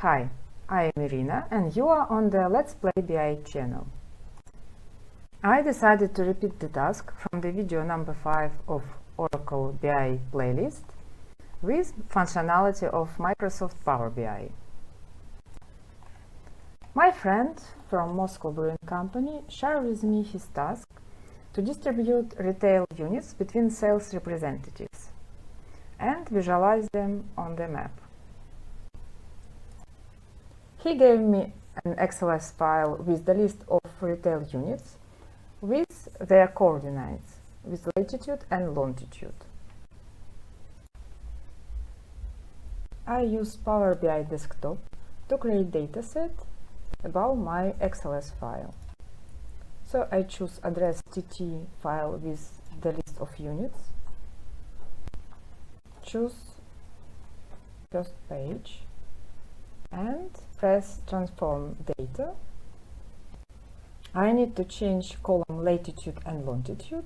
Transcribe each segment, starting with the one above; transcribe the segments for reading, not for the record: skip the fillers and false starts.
Hi, I am Irina and you are on the Let's Play BI channel. I decided to repeat the task from the video number 5 of Oracle BI playlist with functionality of Microsoft Power BI. My friend from Moscow Brewing Company shared with me his task to distribute retail units between sales representatives and visualize them on the map. He gave me an XLS file with the list of retail units with their coordinates, with latitude and longitude. I use Power BI Desktop to create dataset about my XLS file. So I choose address TT file with the list of units, choose first page, and press transform data. I need to change column latitude and longitude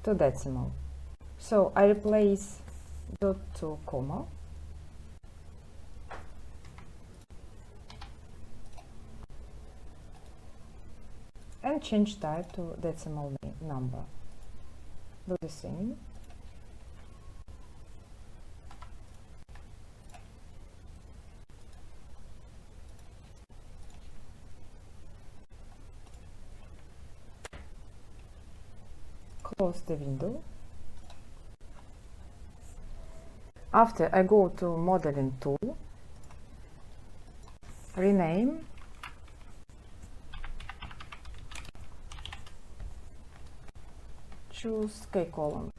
to decimal. So I replace dot to comma and change type to decimal number. Do the same. Close the window. After I go to Modeling tool, rename, choose K-column.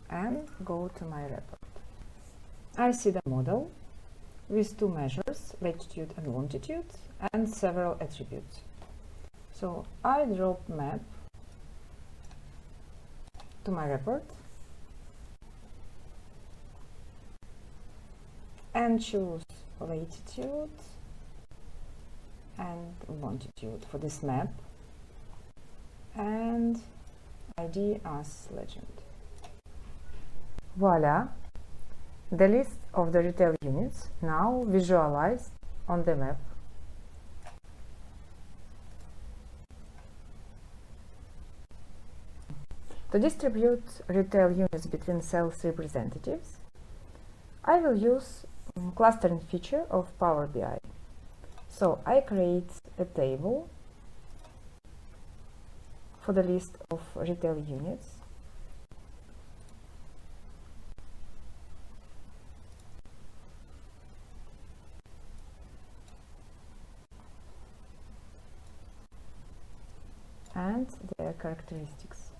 And go to my report. I see the model with two measures, latitude and longitude, and several attributes. So I drop map to my report and choose latitude and longitude for this map and ID as legend. Voila! The list of the retail units now visualized on the map. To distribute retail units between sales representatives, I will use clustering feature of Power BI. So I create a table for the list of retail units. And their characteristics.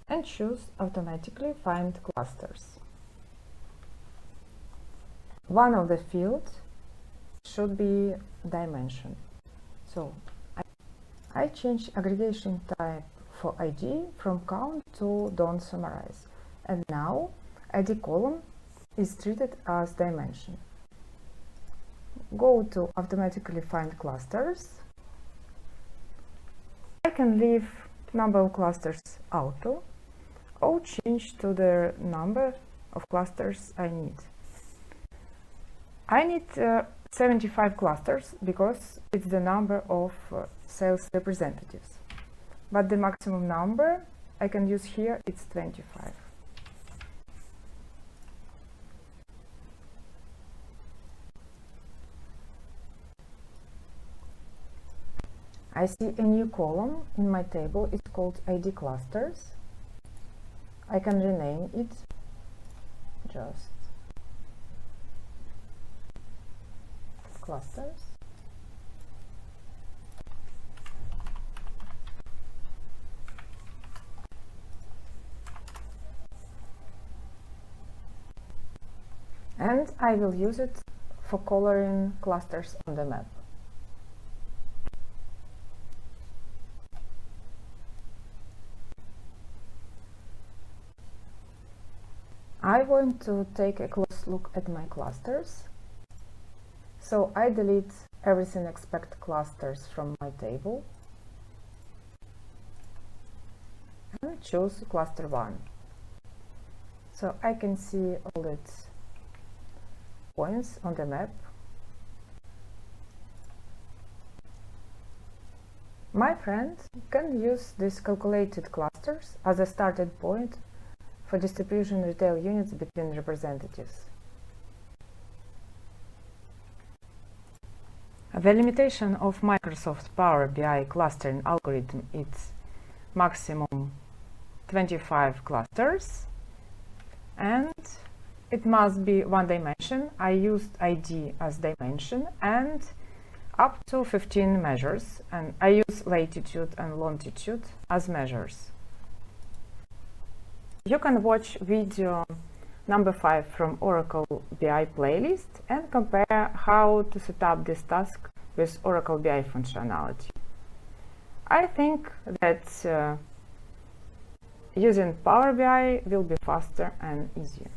And choose automatically find clusters. One of the fields should be dimension. So I change aggregation type for ID from count to don't summarize. And now ID column is treated as dimension. Go to automatically find clusters. I can leave number of clusters auto or change to the number of clusters I need. I need 75 clusters because it's the number of sales representatives. But the maximum number I can use here is 25. I see a new column in my table. It's called ID clusters. I can rename it just clusters. And I will use it for coloring clusters on the map. I want to take a close look at my clusters. So I delete everything except clusters from my table and choose cluster 1. So I can see all its points on the map. My friend can use these calculated clusters as a starting point for distribution retail units between representatives. The limitation of Microsoft Power BI clustering algorithm is maximum 25 clusters, and it must be one dimension. I used ID as dimension and up to 15 measures, and I use latitude and longitude as measures. You can watch video number 5 from Oracle BI playlist and compare how to set up this task with Oracle BI functionality. I think that using Power BI will be faster and easier.